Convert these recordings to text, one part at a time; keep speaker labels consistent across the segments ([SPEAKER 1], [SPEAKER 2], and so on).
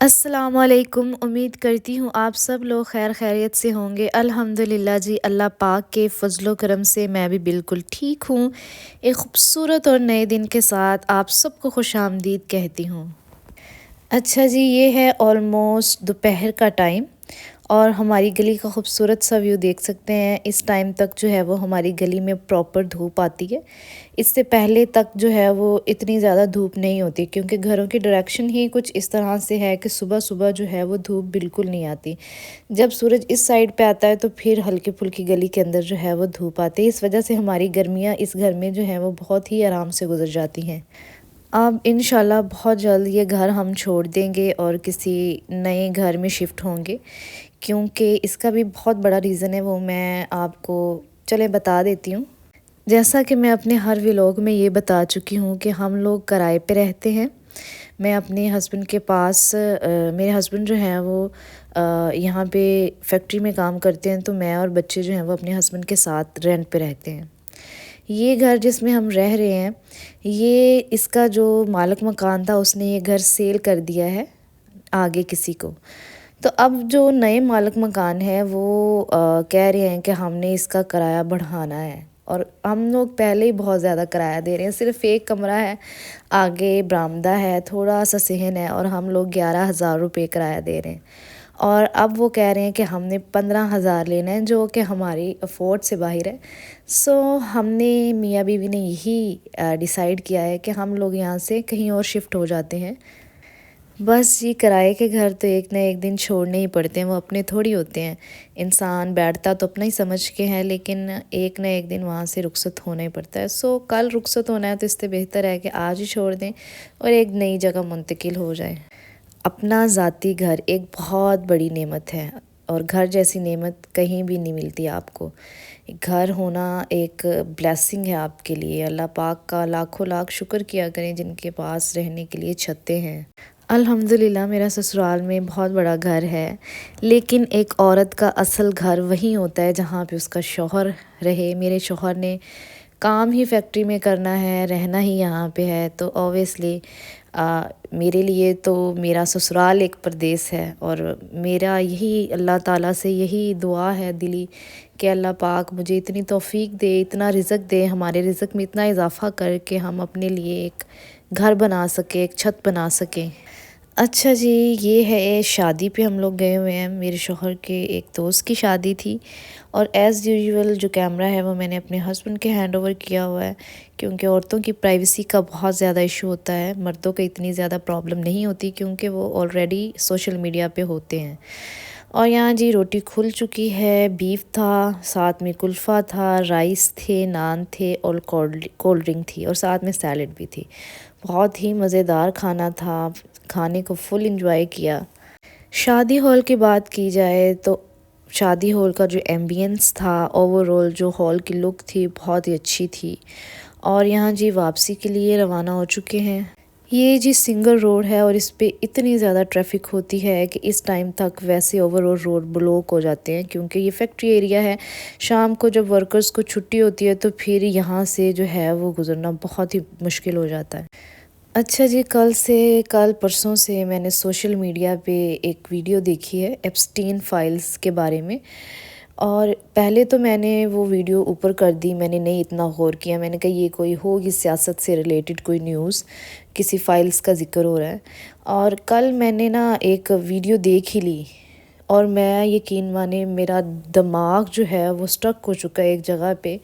[SPEAKER 1] السلام علیکم، امید کرتی ہوں آپ سب لوگ خیر خیریت سے ہوں گے۔ الحمدللہ جی، اللہ پاک کے فضل و کرم سے میں بھی بالکل ٹھیک ہوں۔ ایک خوبصورت اور نئے دن کے ساتھ آپ سب کو خوش آمدید کہتی ہوں۔ اچھا جی، یہ ہے آلموسٹ دوپہر کا ٹائم اور ہماری گلی کا خوبصورت سا ویو دیکھ سکتے ہیں۔ اس ٹائم تک جو ہے وہ ہماری گلی میں پراپر دھوپ آتی ہے۔ اس سے پہلے تک جو ہے وہ اتنی زیادہ دھوپ نہیں ہوتی، کیونکہ گھروں کی ڈائریکشن ہی کچھ اس طرح سے ہے کہ صبح صبح جو ہے وہ دھوپ بالکل نہیں آتی۔ جب سورج اس سائڈ پہ آتا ہے تو پھر ہلکی پھلکی گلی کے اندر جو ہے وہ دھوپ آتی ہے۔ اس وجہ سے ہماری گرمیاں اس گھر میں جو ہیں وہ بہت ہی آرام سے گزر جاتی ہیں۔ اب انشاءاللہ بہت جلد یہ گھر ہم چھوڑ دیں گے اور کسی نئے گھر میں شفٹ ہوں گے، کیونکہ اس کا بھی بہت بڑا ریزن ہے، وہ میں آپ کو چلے بتا دیتی ہوں۔ جیسا کہ میں اپنے ہر ولاگ میں یہ بتا چکی ہوں کہ ہم لوگ کرائے پہ رہتے ہیں۔ میں اپنے ہسبینڈ کے پاس میرے ہسبینڈ جو ہیں وہ یہاں پہ فیکٹری میں کام کرتے ہیں، تو میں اور بچے جو ہیں وہ اپنے ہسبینڈ کے ساتھ رینٹ پہ رہتے ہیں۔ یہ گھر جس میں ہم رہ رہے ہیں، یہ اس کا جو مالک مکان تھا اس نے یہ گھر سیل کر دیا ہے آگے کسی کو۔ تو اب جو نئے مالک مکان ہے وہ کہہ رہے ہیں کہ ہم نے اس کا کرایہ بڑھانا ہے، اور ہم لوگ پہلے ہی بہت زیادہ کرایہ دے رہے ہیں۔ صرف ایک کمرہ ہے، آگے برآمدہ ہے، تھوڑا سا صحن ہے، اور ہم لوگ 11,000 روپے کرایہ دے رہے ہیں۔ اور اب وہ کہہ رہے ہیں کہ ہم نے 15,000 لینا ہے، جو کہ ہماری افورڈ سے باہر ہے۔ سو ہم نے میاں بیوی نے یہی ڈیسائیڈ کیا ہے کہ ہم لوگ یہاں سے کہیں اور شفٹ ہو جاتے ہیں۔ بس یہ کرائے کے گھر تو ایک نہ ایک دن چھوڑنے ہی پڑتے ہیں، وہ اپنے تھوڑی ہوتے ہیں۔ انسان بیٹھتا تو اپنا ہی سمجھ کے ہے، لیکن ایک نہ ایک دن وہاں سے رخصت ہونا ہی پڑتا ہے۔ سو کل رخصت ہونا ہے تو اس سے بہتر ہے کہ آج ہی چھوڑ دیں اور ایک نئی جگہ منتقل ہو جائیں۔ اپنا ذاتی گھر ایک بہت بڑی نعمت ہے، اور گھر جیسی نعمت کہیں بھی نہیں ملتی آپ کو۔ گھر ہونا ایک بلیسنگ ہے آپ کے لیے۔ اللہ پاک کا لاکھوں لاکھ شکر کیا کریں جن کے پاس رہنے کے لیے چھتیں ہیں۔ الحمدللہ میرا سسرال میں بہت بڑا گھر ہے، لیکن ایک عورت کا اصل گھر وہیں ہوتا ہے جہاں پہ اس کا شوہر رہے۔ میرے شوہر نے کام ہی فیکٹری میں کرنا ہے، رہنا ہی یہاں پہ ہے، تو اوبویسلی میرے لیے تو میرا سسرال ایک پردیس ہے، اور میرا یہی اللہ تعالیٰ سے یہی دعا ہے دلی کہ اللہ پاک مجھے اتنی توفیق دے، اتنا رزق دے، ہمارے رزق میں اتنا اضافہ کر کے ہم اپنے لیے ایک گھر بنا سکیں، ایک چھت بنا سکیں۔ اچھا جی، یہ ہے شادی پہ ہم لوگ گئے ہوئے ہیں۔ میرے شوہر کے ایک دوست کی شادی تھی، اور ایز یوزول جو کیمرہ ہے وہ میں نے اپنے ہسبینڈ کے ہینڈ اوور کیا ہوا ہے، کیونکہ عورتوں کی پرائیویسی کا بہت زیادہ ایشو ہوتا ہے۔ مردوں کو اتنی زیادہ پرابلم نہیں ہوتی، کیونکہ وہ آلریڈی سوشل میڈیا پہ ہوتے ہیں۔ اور یہاں جی روٹی کھل چکی ہے، بیف تھا، ساتھ میں کلفہ تھا، رائس تھے، نان تھے، اور کولڈ ڈرنک تھی، اور ساتھ میں سیلڈ بھی تھی۔ بہت ہی مزیدار کھانا تھا، کھانے کو فل انجوائے کیا۔ شادی ہال کی بات کی جائے تو شادی ہال کا جو ایمبینس تھا، اوورآل جو ہال کی لک تھی بہت ہی اچھی تھی۔ اور یہاں جی واپسی کے لیے روانہ ہو چکے ہیں۔ یہ جی سنگل روڈ ہے، اور اس پہ اتنی زیادہ ٹریفک ہوتی ہے کہ اس ٹائم تک ویسے اوورآل روڈ بلاک ہو جاتے ہیں، کیونکہ یہ فیکٹری ایریا ہے۔ شام کو جب ورکرز کو چھٹی ہوتی ہے تو پھر یہاں سے جو ہے وہ گزرنا بہت ہی مشکل ہو جاتا ہے۔ اچھا جی، کل پرسوں سے میں نے سوشل میڈیا پہ ایک ویڈیو دیکھی ہے ایپسٹین فائلز کے بارے میں، اور پہلے تو میں نے وہ ویڈیو اوپر کر دی، میں نے نہیں اتنا غور کیا۔ میں نے کہا یہ کوئی ہوگی سیاست سے ریلیٹڈ کوئی نیوز، کسی فائلز کا ذکر ہو رہا ہے۔ اور کل میں نے ایک ویڈیو دیکھ ہی لی، اور میں یقین مانے میرا دماغ جو ہے وہ سٹک ہو چکا ہے ایک جگہ پہ،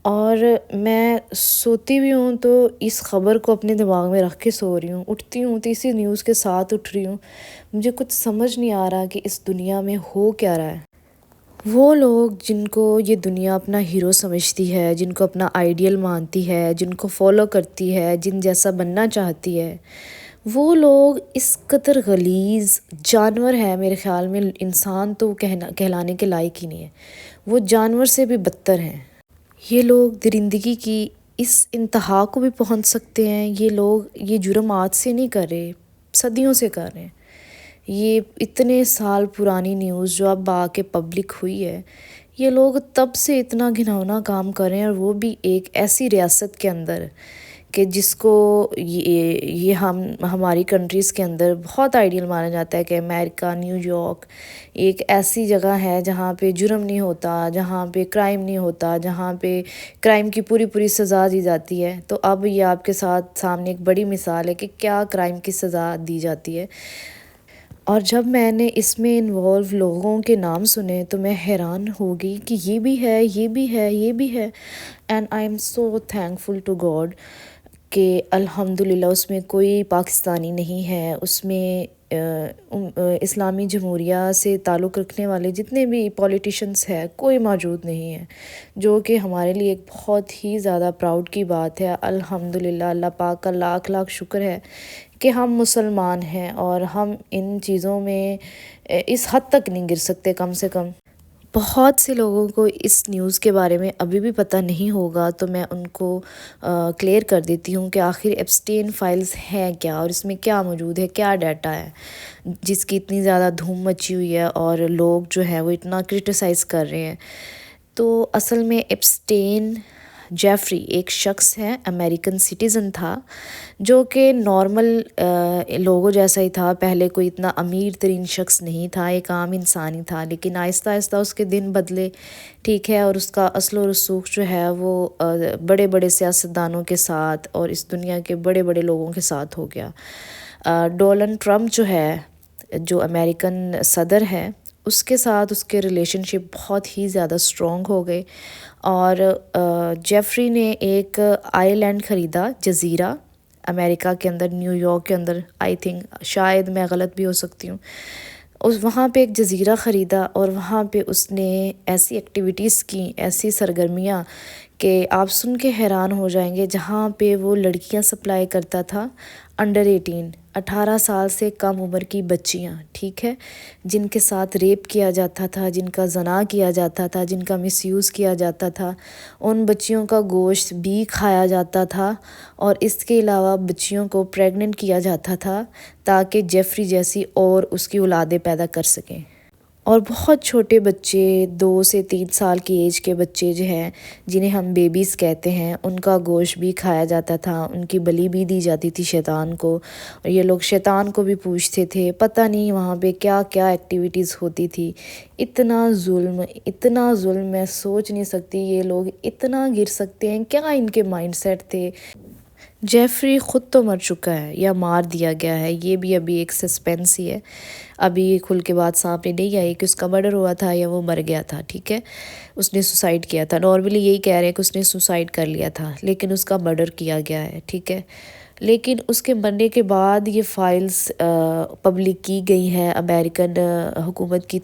[SPEAKER 1] اور میں سوتی بھی ہوں تو اس خبر کو اپنے دماغ میں رکھ کے سو رہی ہوں، اٹھتی ہوں تو اسی نیوز کے ساتھ اٹھ رہی ہوں۔ مجھے کچھ سمجھ نہیں آ رہا کہ اس دنیا میں ہو کیا رہا ہے۔ وہ لوگ جن کو یہ دنیا اپنا ہیرو سمجھتی ہے، جن کو اپنا آئیڈیل مانتی ہے، جن کو فالو کرتی ہے، جن جیسا بننا چاہتی ہے، وہ لوگ اس قدر غلیظ جانور ہے۔ میرے خیال میں انسان تو کہلانے کے لائق ہی نہیں ہے، وہ جانور سے بھی بدتر ہیں۔ یہ لوگ درندگی کی اس انتہا کو بھی پہنچ سکتے ہیں۔ یہ لوگ یہ جرم آج سے نہیں کر رہے، صدیوں سے کر رہے ہیں۔ یہ اتنے سال پرانی نیوز جو اب آ کے پبلک ہوئی ہے، یہ لوگ تب سے اتنا گھناؤنا کام کر رہے ہیں، اور وہ بھی ایک ایسی ریاست کے اندر کہ جس کو یہ ہماری کنٹریز کے اندر بہت آئیڈیل مانا جاتا ہے کہ امریکہ، نیو یارک ایک ایسی جگہ ہے جہاں پہ جرم نہیں ہوتا، جہاں پہ کرائم نہیں ہوتا، جہاں پہ کرائم کی پوری سزا دی جاتی ہے۔ تو اب یہ آپ کے ساتھ سامنے ایک بڑی مثال ہے کہ کیا کرائم کی سزا دی جاتی ہے۔ اور جب میں نے اس میں انوالو لوگوں کے نام سنے تو میں حیران ہو گئی کہ یہ بھی ہے، یہ بھی ہے، یہ بھی ہے۔ And I am so thankful to God کہ الحمدللہ اس میں کوئی پاکستانی نہیں ہے، اس میں اسلامی جمہوریہ سے تعلق رکھنے والے جتنے بھی پولیٹیشنز ہیں کوئی موجود نہیں ہے، جو کہ ہمارے لیے ایک بہت ہی زیادہ پراؤڈ کی بات ہے۔ الحمدللہ اللہ پاک کا لاکھ لاکھ شکر ہے کہ ہم مسلمان ہیں اور ہم ان چیزوں میں اس حد تک نہیں گر سکتے۔ کم سے کم بہت سے لوگوں کو اس نیوز کے بارے میں ابھی بھی پتہ نہیں ہوگا، تو میں ان کو کلیئر کر دیتی ہوں کہ آخر ایپسٹین فائلز ہیں کیا اور اس میں کیا موجود ہے، کیا ڈیٹا ہے جس کی اتنی زیادہ دھوم مچی ہوئی ہے اور لوگ جو ہیں وہ اتنا کرٹیسائز کر رہے ہیں۔ تو اصل میں ایپسٹین جیفری ایک شخص ہے، امریکن سٹیزن تھا، جو کہ نارمل لوگوں جیسا ہی تھا۔ پہلے کوئی اتنا امیر ترین شخص نہیں تھا، ایک عام انسان ہی تھا، لیکن آہستہ آہستہ اس کے دن بدلے، ٹھیک ہے، اور اس کا اصل و رسوخ جو ہے وہ بڑے بڑے سیاستدانوں کے ساتھ اور اس دنیا کے بڑے بڑے لوگوں کے ساتھ ہو گیا۔ ڈونلڈ ٹرمپ جو ہے، جو امریکن صدر ہے، اس کے ساتھ اس کے ریلیشن شپ بہت ہی زیادہ اسٹرانگ ہو گئے، اور جیفری نے ایک آئی لینڈ خریدا، جزیرہ، امریکہ کے اندر، نیو یارک کے اندر، آئی تھنک، شاید میں غلط بھی ہو سکتی ہوں۔ وہاں پہ ایک جزیرہ خریدا اور وہاں پہ اس نے ایسی ایکٹیویٹیز کی، ایسی سرگرمیاں کہ آپ سن کے حیران ہو جائیں گے، جہاں پہ وہ لڑکیاں سپلائی کرتا تھا، انڈر 18 سال سے کم عمر کی بچیاں، ٹھیک ہے، جن کے ساتھ ریپ کیا جاتا تھا، جن کا زنا کیا جاتا تھا، جن کا مس یوز کیا جاتا تھا، ان بچیوں کا گوشت بھی کھایا جاتا تھا، اور اس کے علاوہ بچیوں کو پریگننٹ کیا جاتا تھا تاکہ جیفری جیسی اور اس کی اولادیں پیدا کر سکیں۔ اور بہت چھوٹے بچے، 2 سے 3 سال کی ایج کے بچے جو ہیں، جنہیں ہم بیبیز کہتے ہیں، ان کا گوشت بھی کھایا جاتا تھا، ان کی بلی بھی دی جاتی تھی شیطان کو، اور یہ لوگ شیطان کو بھی پوجتے تھے۔ پتہ نہیں وہاں پہ کیا کیا ایکٹیویٹیز ہوتی تھی۔ اتنا ظلم میں سوچ نہیں سکتی یہ لوگ اتنا گر سکتے ہیں، کیا ان کے مائنڈ سیٹ تھے۔ جیفری خود تو مر چکا ہے یا مار دیا گیا ہے، یہ بھی ابھی ایک سسپینس ہی ہے، ابھی کھل کے بات سامنے نہیں آئی کہ اس کا مرڈر ہوا تھا یا وہ مر گیا تھا، ٹھیک ہے، اس نے سوسائڈ کیا تھا۔ نارملی یہی کہہ رہے ہیں کہ اس نے سوسائڈ کر لیا تھا، لیکن اس کا مرڈر کیا گیا ہے، ٹھیک ہے۔ لیکن اس کے مرنے کے بعد یہ فائلز پبلک کی گئی ہیں امریکن حکومت کی